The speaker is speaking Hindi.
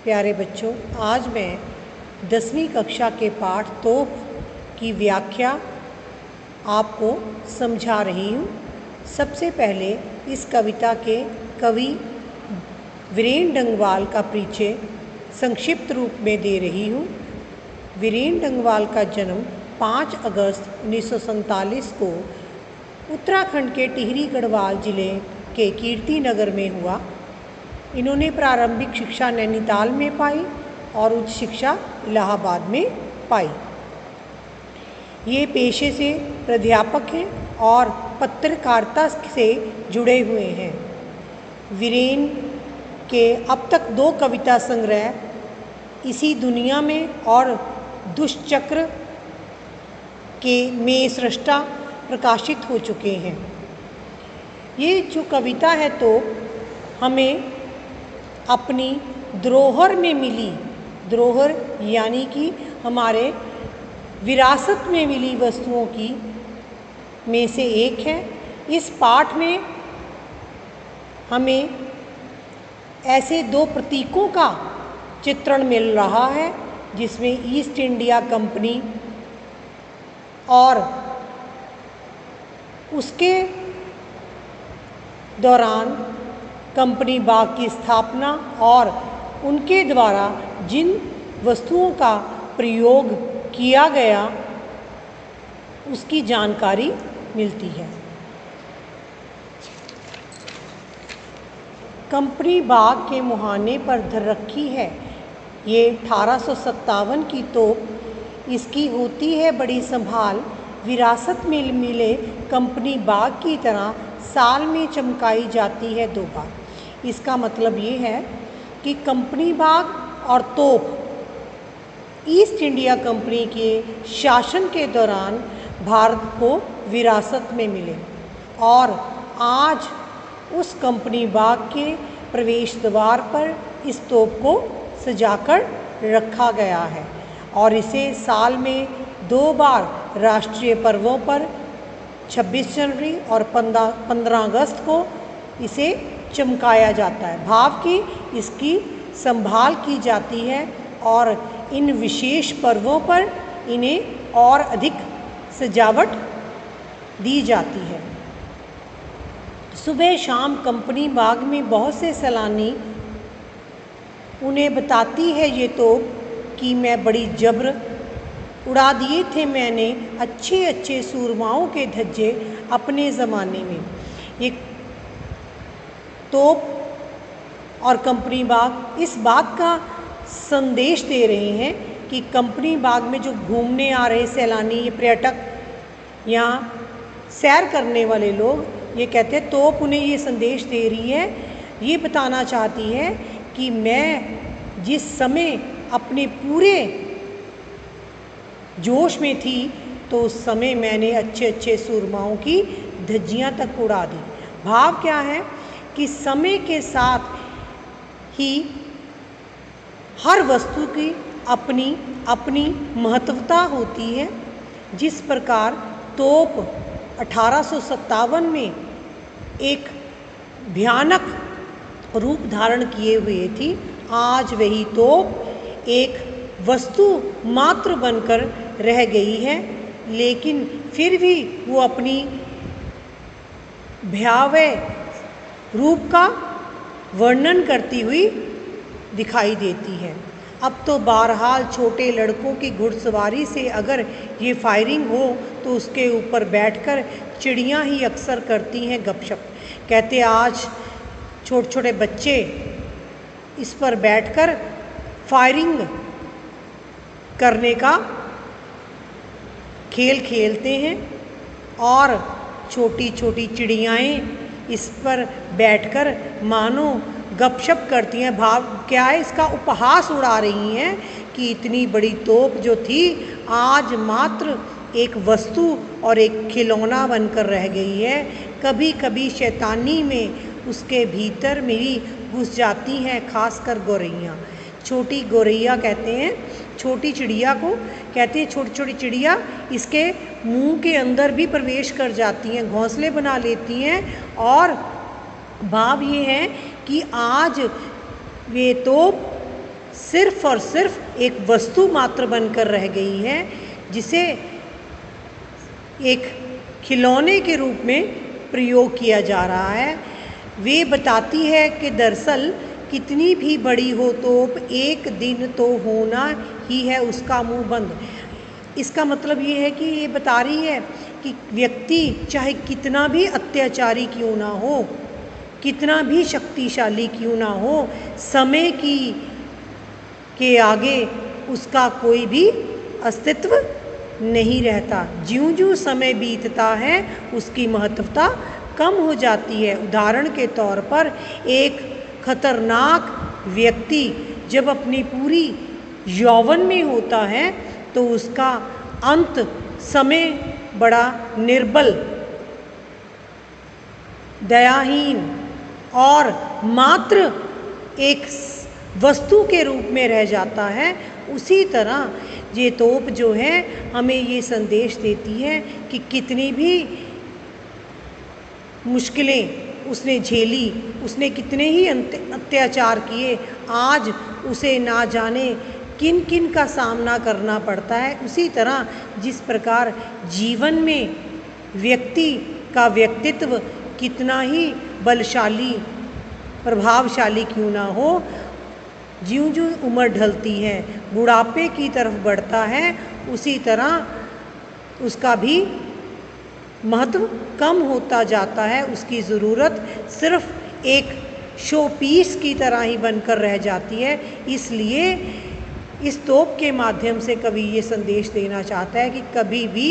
प्यारे बच्चों, आज मैं 10वीं कक्षा के पाठ तोप की व्याख्या आपको समझा रही हूँ। सबसे पहले इस कविता के कवि वीरेंद्र डंगवाल का परिचय संक्षिप्त रूप में दे रही हूँ। वीरेंद्र डंगवाल का जन्म 5 अगस्त 1947 को उत्तराखंड के टिहरी गढ़वाल जिले के कीर्ति नगर में हुआ। इन्होंने प्रारंभिक शिक्षा नैनीताल में पाई और उच्च शिक्षा इलाहाबाद में पाई। ये पेशे से प्राध्यापक हैं और पत्रकारिता से जुड़े हुए हैं। वीरेंद्र के अब तक 2 कविता संग्रह इसी दुनिया में और दुष्चक्र के में सृष्टा प्रकाशित हो चुके हैं। ये जो कविता है तो हमें अपनी धरोहर में मिली, धरोहर यानी कि हमारे विरासत में मिली वस्तुओं की में से एक है। इस पाठ में हमें ऐसे 2 प्रतीकों का चित्रण मिल रहा है जिसमें ईस्ट इंडिया कंपनी और उसके दौरान कंपनी बाग की स्थापना और उनके द्वारा जिन वस्तुओं का प्रयोग किया गया उसकी जानकारी मिलती है। कंपनी बाग के मुहाने पर धर रखी है ये 1857 की तोप। इसकी होती है बड़ी संभाल, विरासत में मिले कंपनी बाग की तरह साल में चमकाई जाती है 2 बार। इसका मतलब ये है कि कंपनी बाग और तोप ईस्ट इंडिया कंपनी के शासन के दौरान भारत को विरासत में मिले और आज उस कंपनी बाग के प्रवेश द्वार पर इस तोप को सजाकर रखा गया है और इसे साल में 2 बार राष्ट्रीय पर्वों पर 26 जनवरी और 15 अगस्त को इसे चमकाया जाता है। भाव की इसकी संभाल की जाती है और इन विशेष पर्वों पर इन्हें और अधिक सजावट दी जाती है। सुबह शाम कंपनी बाग में बहुत से सैलानी उन्हें बताती है ये तोप कि मैं बड़ी जब्र उड़ा दिए थे मैंने अच्छे अच्छे सूरमाओं के धज्जे अपने ज़माने में। ये तोप और कंपनी बाग इस बात का संदेश दे रहे हैं कि कंपनी बाग में जो घूमने आ रहे सैलानी, ये पर्यटक यहाँ सैर करने वाले लोग, ये कहते हैं तोप उन्हें ये संदेश दे रही है, ये बताना चाहती है कि मैं जिस समय अपने पूरे जोश में थी तो उस समय मैंने अच्छे अच्छे सूरमाओं की धज्जियाँ तक उड़ा दी। भाव क्या है कि समय के साथ ही हर वस्तु की अपनी अपनी महत्वता होती है। जिस प्रकार तोप 1857 में एक भयानक रूप धारण किए हुए थी, आज वही तोप एक वस्तु मात्र बनकर रह गई है, लेकिन फिर भी वो अपनी भयावह रूप का वर्णन करती हुई दिखाई देती है। अब तो बहरहाल छोटे लड़कों की घुड़सवारी से अगर ये फायरिंग हो तो उसके ऊपर बैठकर चिड़ियाँ ही अक्सर करती हैं गपशप। कहते आज छोटे छोटे बच्चे इस पर बैठकर फायरिंग करने का खेल खेलते हैं और छोटी छोटी चिड़ियाएँ इस पर बैठकर मानो गपशप करती हैं। भाव क्या है, इसका उपहास उड़ा रही हैं कि इतनी बड़ी तोप जो थी आज मात्र एक वस्तु और एक खिलौना बनकर रह गई है। कभी कभी शैतानी में उसके भीतर मेरी घुस जाती हैं, खासकर गौरैया। छोटी गौरैया कहते हैं छोटी चिड़िया को, कहते हैं छोटी छोटी चिड़िया इसके मुंह के अंदर भी प्रवेश कर जाती हैं, घोंसले बना लेती हैं। और भाव ये है कि आज वे तोप सिर्फ और सिर्फ एक वस्तु मात्र बनकर रह गई है, जिसे एक खिलौने के रूप में प्रयोग किया जा रहा है। वे बताती है कि दरअसल कितनी भी बड़ी हो तोप, एक दिन तो होना ही है उसका मुंह बंद। इसका मतलब ये है कि ये बता रही है कि व्यक्ति चाहे कितना भी अत्याचारी क्यों ना हो, कितना भी शक्तिशाली क्यों ना हो, समय के आगे उसका कोई भी अस्तित्व नहीं रहता। ज्यों ज्यों समय बीतता है उसकी महत्वता कम हो जाती है। उदाहरण के तौर पर एक खतरनाक व्यक्ति जब अपनी पूरी यौवन में होता है तो उसका अंत समय बड़ा निर्बल, दयाहीन और मात्र एक वस्तु के रूप में रह जाता है। उसी तरह ये तोप जो है हमें ये संदेश देती है कि कितनी भी मुश्किलें उसने झेली, उसने कितने ही अत्याचार किए, आज उसे ना जाने किन किन का सामना करना पड़ता है। उसी तरह जिस प्रकार जीवन में व्यक्ति का व्यक्तित्व कितना ही बलशाली, प्रभावशाली क्यों ना हो, ज्यों ज्यों उम्र ढलती है, बुढ़ापे की तरफ बढ़ता है, उसी तरह उसका भी महत्व कम होता जाता है। उसकी ज़रूरत सिर्फ एक शो पीस की तरह ही बनकर रह जाती है। इसलिए इस तोप के माध्यम से कवि ये संदेश देना चाहता है कि कभी भी